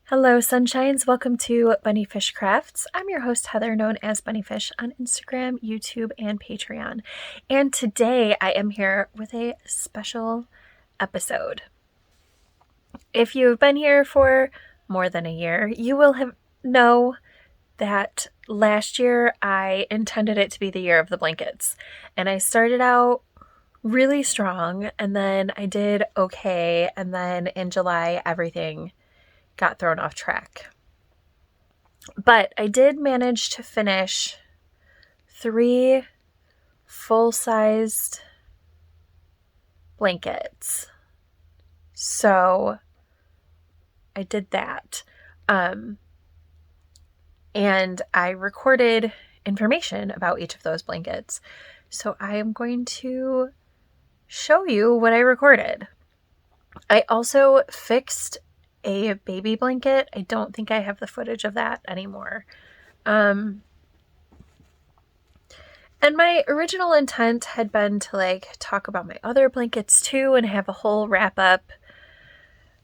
Hello, sunshines. Welcome to Bunnyfish Crafts. I'm your host, Heather, known as Bunnyfish on Instagram, YouTube, and Patreon. And today I am here with a special episode. If you've been here for more than a year, you will know that last year I intended it to be the year of the blankets. And I started out really strong, and then I did okay, and then in July everything got thrown off track. But I did manage to finish 3 full-sized blankets. So I did that. And I recorded information about each of those blankets. So I am going to show you what I recorded. I also fixed a baby blanket. I don't think I have the footage of that anymore. And my original intent had been to talk about my other blankets too and have a whole wrap up.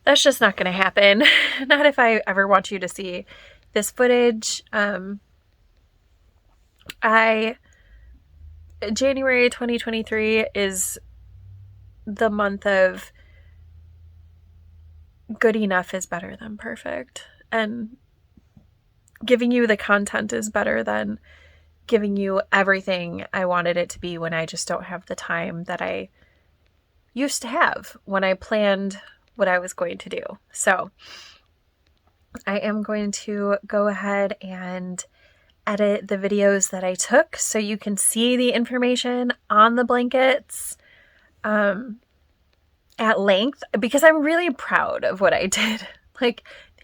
That's just not going to happen. Not if I ever want you to see this footage. January 2023 is the month of good enough is better than perfect, and giving you the content is better than giving you everything I wanted it to be when I just don't have the time that I used to have when I planned what I was going to do. So I am going to go ahead and edit the videos that I took so you can see the information on the blankets at length, because I'm really proud of what I did. They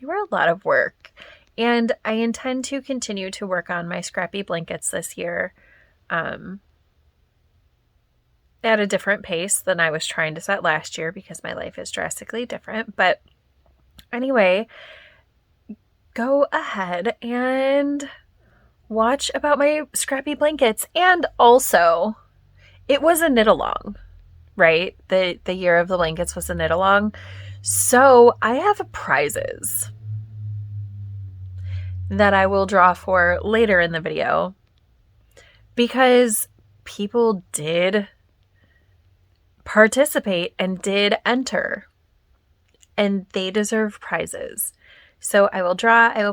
were a lot of work, and I intend to continue to work on my scrappy blankets this year at a different pace than I was trying to set last year because my life is drastically different. But anyway, go ahead and watch about my scrappy blankets. And also, it was a knit along. Right? The year of the blankets was a knit along. So I have prizes that I will draw for later in the video, because people did participate and did enter, and they deserve prizes. So I will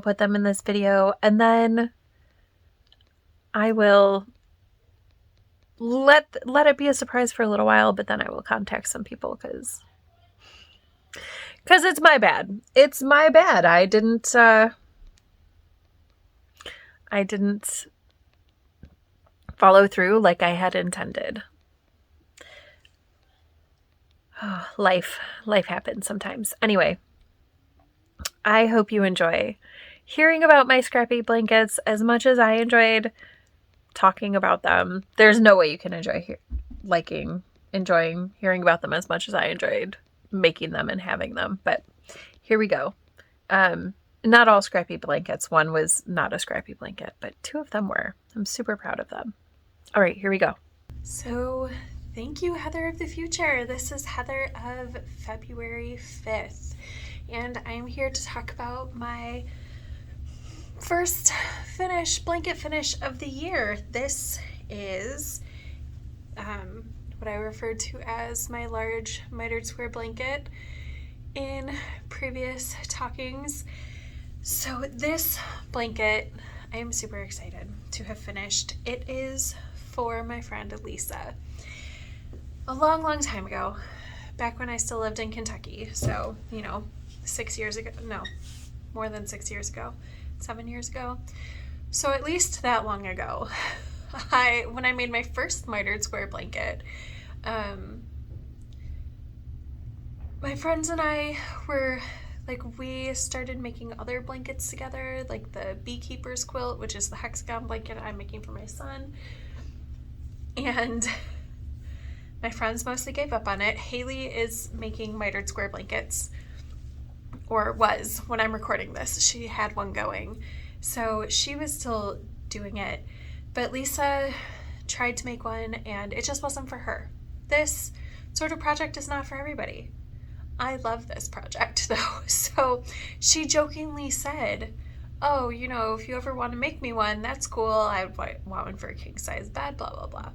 put them in this video, and then I will let it be a surprise for a little while, but then I will contact some people because it's my bad. It's my bad. I didn't follow through like I had intended. Oh, life happens sometimes. Anyway, I hope you enjoy hearing about my scrappy blankets as much as I enjoyed talking about them. There's no way you can enjoying hearing about them as much as I enjoyed making them and having them. But here we go. Not all scrappy blankets. One was not a scrappy blanket, but 2 of them were. I'm super proud of them. All right, here we go. So thank you, Heather of the future. This is Heather of February 5th, and I'm here to talk about my first blanket finish of the year. This is what I referred to as my large mitered square blanket in previous talkings. So this blanket, I am super excited to have finished. It is for my friend Lisa. A long time ago, back when I still lived in Kentucky. So, 6 years ago, no, more than 6 years ago. 7 years ago. So at least that long ago, when I made my first mitered square blanket, my friends and I were we started making other blankets together, like the beekeeper's quilt, which is the hexagon blanket I'm making for my son. And my friends mostly gave up on it. Haley is making mitered square blankets, or was when I'm recording this. She had one going, so she was still doing it, but Lisa tried to make one and it just wasn't for her. This sort of project is not for everybody. I love this project though. So she jokingly said, oh, you know, if you ever want to make me one, that's cool. I would want one for a king size bed, blah, blah, blah.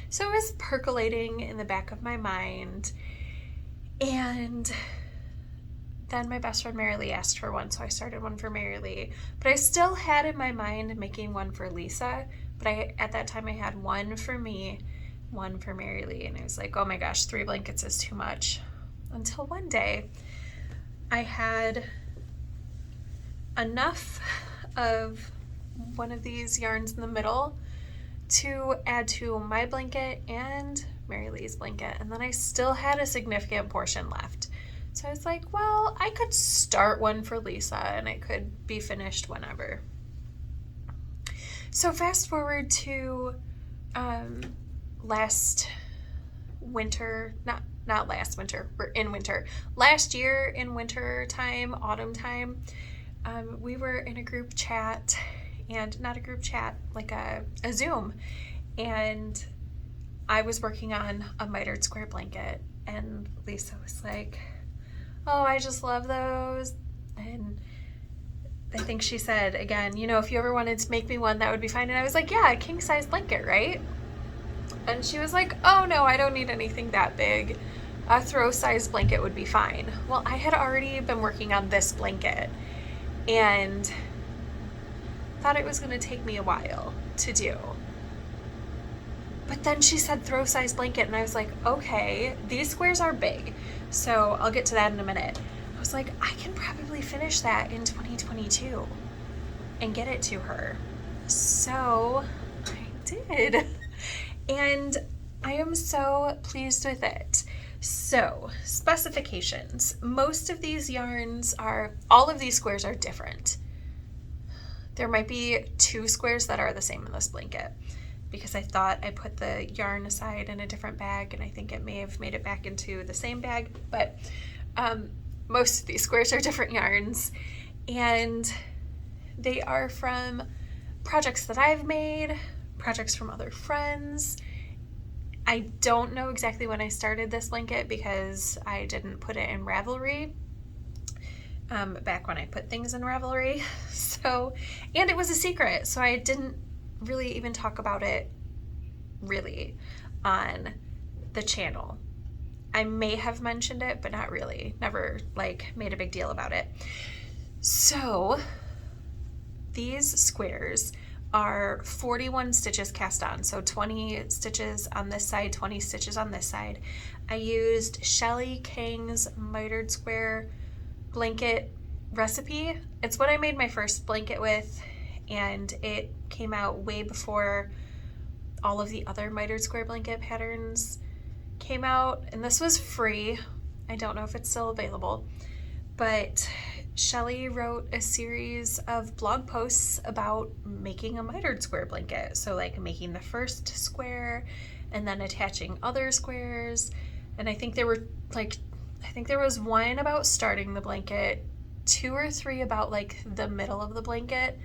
So it was percolating in the back of my mind. And then my best friend Mary Lee asked for one, so I started one for Mary Lee. But I still had in my mind making one for Lisa. But at that time I had one for me, one for Mary Lee. And I was like, oh my gosh, 3 blankets is too much. Until one day I had enough of one of these yarns in the middle to add to my blanket and Mary Lee's blanket, and then I still had a significant portion left. So I was like, well, I could start one for Lisa and it could be finished whenever. So fast forward to last winter, not last winter, we're in winter. Last year in winter time, autumn time, we were in a group chat, and not a group chat, like a Zoom, and I was working on a mitered square blanket, and Lisa was like, oh, I just love those. And I think she said again, you know, if you ever wanted to make me one, that would be fine. And I was like, yeah, a king size blanket, right? And she was like, oh no, I don't need anything that big. A throw size blanket would be fine. Well, I had already been working on this blanket and thought it was going to take me a while to do. But then she said throw size blanket, and I was like, okay, these squares are big, so I'll get to that in a minute. I was like, I can probably finish that in 2022 and get it to her. So I did. And I am so pleased with it. So, specifications. Most of these yarns all of these squares are different. There might be 2 squares that are the same in this blanket, because I thought I put the yarn aside in a different bag, and I think it may have made it back into the same bag, but most of these squares are different yarns, and they are from projects that I've made, projects from other friends. I don't know exactly when I started this blanket because I didn't put it in Ravelry back when I put things in Ravelry. So, and it was a secret, so I didn't really even talk about it really on the channel. I may have mentioned it, but not really. Never made a big deal about it. So these squares are 41 stitches cast on, so 20 stitches on this side, 20 stitches on this side. I used Shelly King's mitered square blanket recipe. It's what I made my first blanket with, and it came out way before all of the other mitered square blanket patterns came out, and this was free. I don't know if it's still available, but Shelly wrote a series of blog posts about making a mitered square blanket. So making the first square and then attaching other squares. And I think there was one about starting the blanket, 2 or 3 about the middle of the blanket,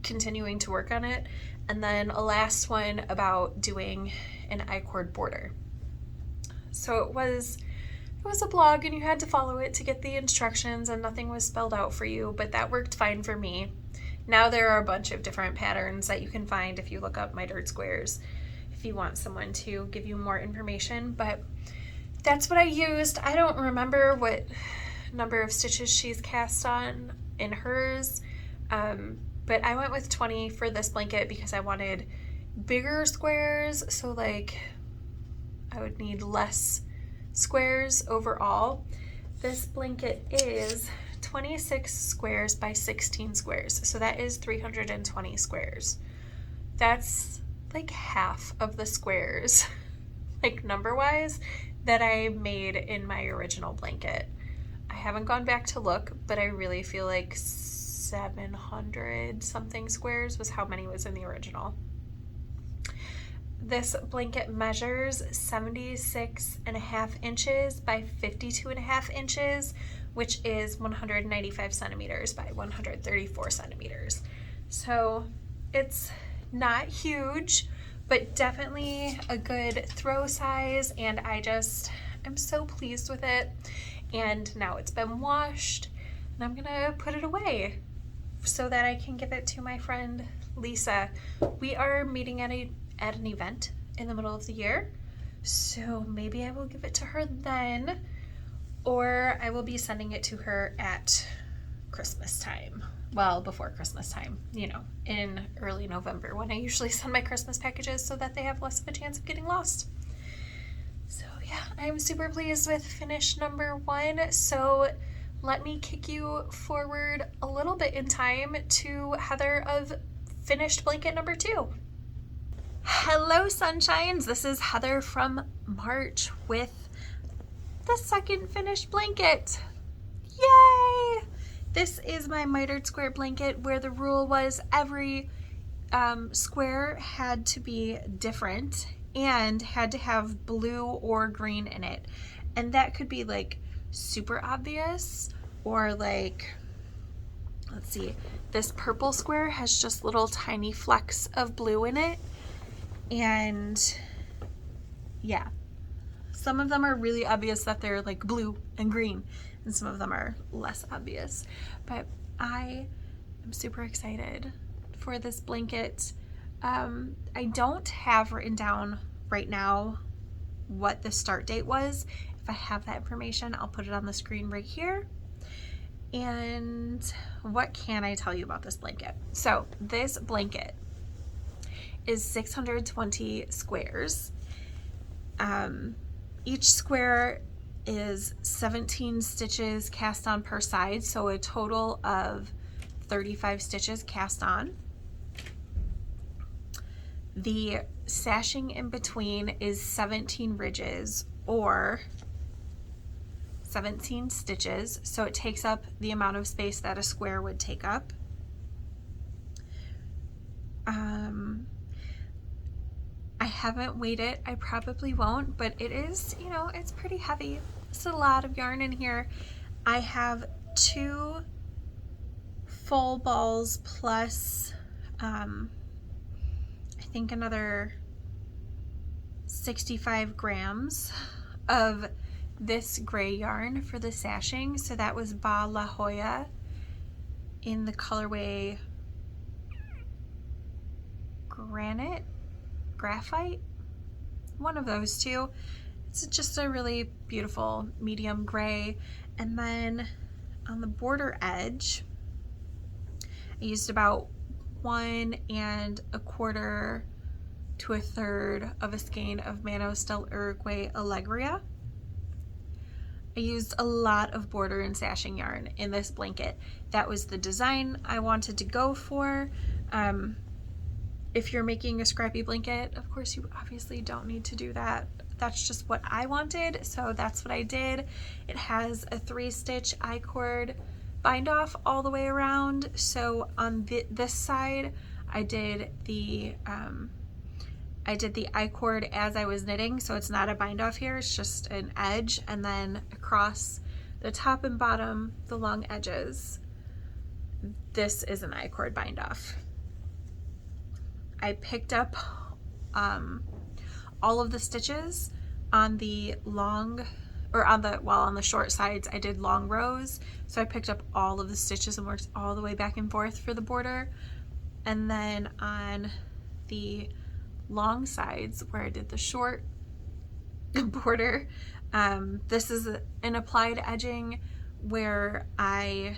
continuing to work on it, and then a last one about doing an I-cord border. So it was a blog, and you had to follow it to get the instructions, and nothing was spelled out for you, but that worked fine for me. Now there are a bunch of different patterns that you can find if you look up mitered squares, if you want someone to give you more information, but that's what I used. I don't remember what number of stitches she's cast on in hers, but I went with 20 for this blanket because I wanted bigger squares, so I would need less squares overall. This blanket is 26 squares by 16 squares, so that is 320 squares. That's half of the squares, number wise, that I made in my original blanket. I haven't gone back to look, but I really feel like 700 something squares was how many was in the original. This blanket measures 76.5 inches by 52.5 inches, which is 195 centimeters by 134 centimeters. So it's not huge, but definitely a good throw size, and I I'm so pleased with it. And now it's been washed, and I'm gonna put it away so that I can give it to my friend Lisa. We are meeting at an event in the middle of the year, so maybe I will give it to her then, or I will be sending it to her at Christmas time. Well, before Christmas time, you know, in early November, when I usually send my Christmas packages so that they have less of a chance of getting lost. So yeah, I'm super pleased with finish number 1. So let me kick you forward a little bit in time to Heather of finished blanket number 2. Hello, sunshines. This is Heather from March with the second finished blanket. Yay! This is my mitered square blanket, where the rule was every square had to be different and had to have blue or green in it. And that could be like super obvious, or like, let's see, this purple square has just little tiny flecks of blue in it. And yeah, some of them are really obvious that they're like blue and green, and some of them are less obvious. But I am super excited for this blanket. I don't have written down right now what the start date was. If I have that information, I'll put it on the screen right here. And what can I tell you about this blanket? So this blanket is 620 squares. Each square is 17 stitches cast on per side, so a total of 35 stitches cast on. The sashing in between is 17 ridges, or 17 stitches, so it takes up the amount of space that a square would take up. I haven't weighed it. I probably won't, but it is, you know, it's pretty heavy. It's a lot of yarn in here. I have 2 full balls plus I think another 65 grams of this gray yarn for the sashing. So that was Ba La Jolla in the colorway Graphite, one of those two. It's just a really beautiful medium gray. And then on the border edge, I used about 1 1/4 to 1/3 of a skein of Manos del Uruguay Alegria. I used a lot of border and sashing yarn in this blanket. That was the design I wanted to go for. If you're making a scrappy blanket, of course you obviously don't need to do that. That's just what I wanted, so that's what I did. It has a 3-stitch I-cord bind off all the way around. So on this side, I did the I-cord as I was knitting, so it's not a bind off here, it's just an edge, and then across the top and bottom, the long edges, this is an I-cord bind off. I picked up all of the stitches on the long, or on the short sides I did long rows, so I picked up all of the stitches and worked all the way back and forth for the border. And then on the long sides where I did the short border, this is an applied edging where I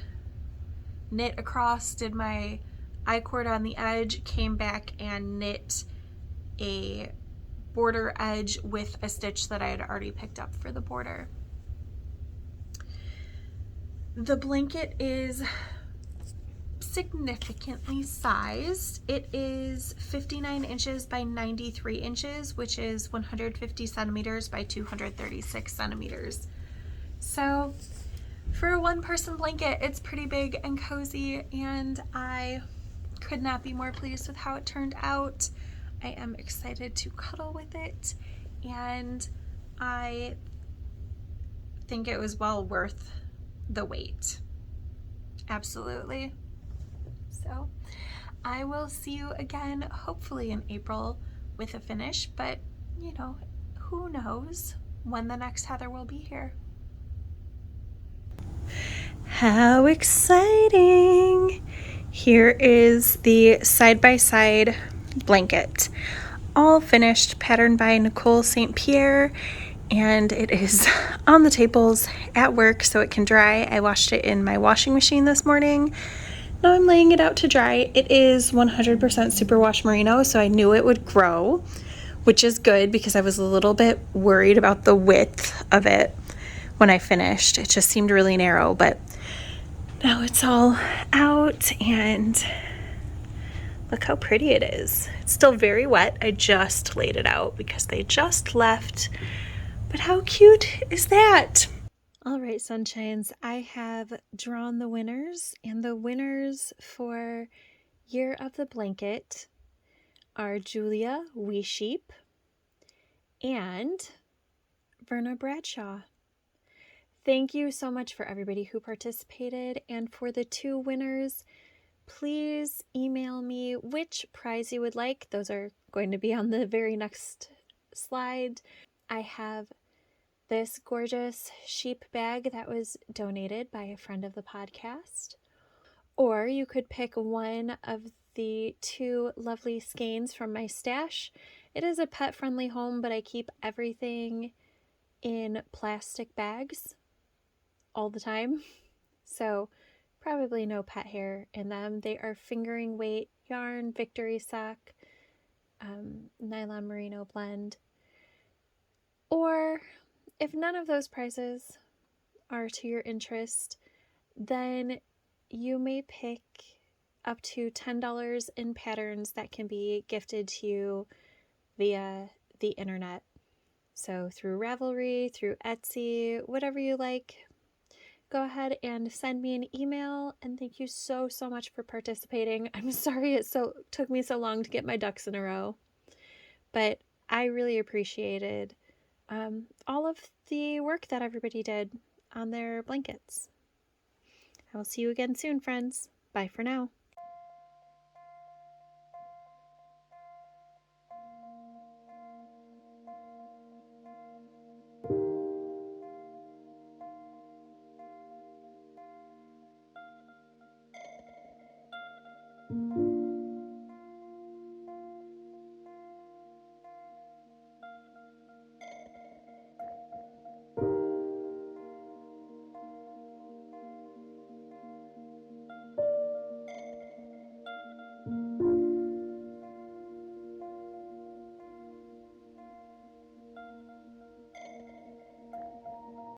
knit across, did my I-cord on the edge, came back and knit a border edge with a stitch that I had already picked up for the border. The blanket is significantly sized. It is 59 inches by 93 inches, which is 150 centimeters by 236 centimeters. So for a 1-person blanket, it's pretty big and cozy, and I could not be more pleased with how it turned out. I am excited to cuddle with it, and I think it was well worth the wait. Absolutely. So I will see you again, hopefully in April, with a finish, but you know, who knows? when the next Heather will be here. How exciting! Here is the side-by-side blanket, all finished, patterned by Nicole St. Pierre, and it is on the tables at work so it can dry. I washed it in my washing machine this morning. Now I'm laying it out to dry. It is 100% superwash merino, so I knew it would grow, which is good because I was a little bit worried about the width of it when I finished. It just seemed really narrow, but now it's all out and look how pretty it is. It's still very wet. I just laid it out because they just left. But how cute is that? All right, sunshines, I have drawn the winners, and the winners for Year of the Blanket are Julia Weesheep and Verna Bradshaw. Thank you so much for everybody who participated, and for the 2 winners, please email me which prize you would like. Those are going to be on the very next slide. I have this gorgeous sheep bag that was donated by a friend of the podcast. Or you could pick one of the 2 lovely skeins from my stash. It is a pet-friendly home, but I keep everything in plastic bags all the time. So probably no pet hair in them. They are fingering weight yarn, victory sock, nylon merino blend. Or if none of those prizes are to your interest, then you may pick up to $10 in patterns that can be gifted to you via the internet. So through Ravelry, through Etsy, whatever you like, go ahead and send me an email. And thank you so much for participating. I'm sorry it took me so long to get my ducks in a row, but I really appreciated all of the work that everybody did on their blankets. I will see you again soon, friends. Bye for now.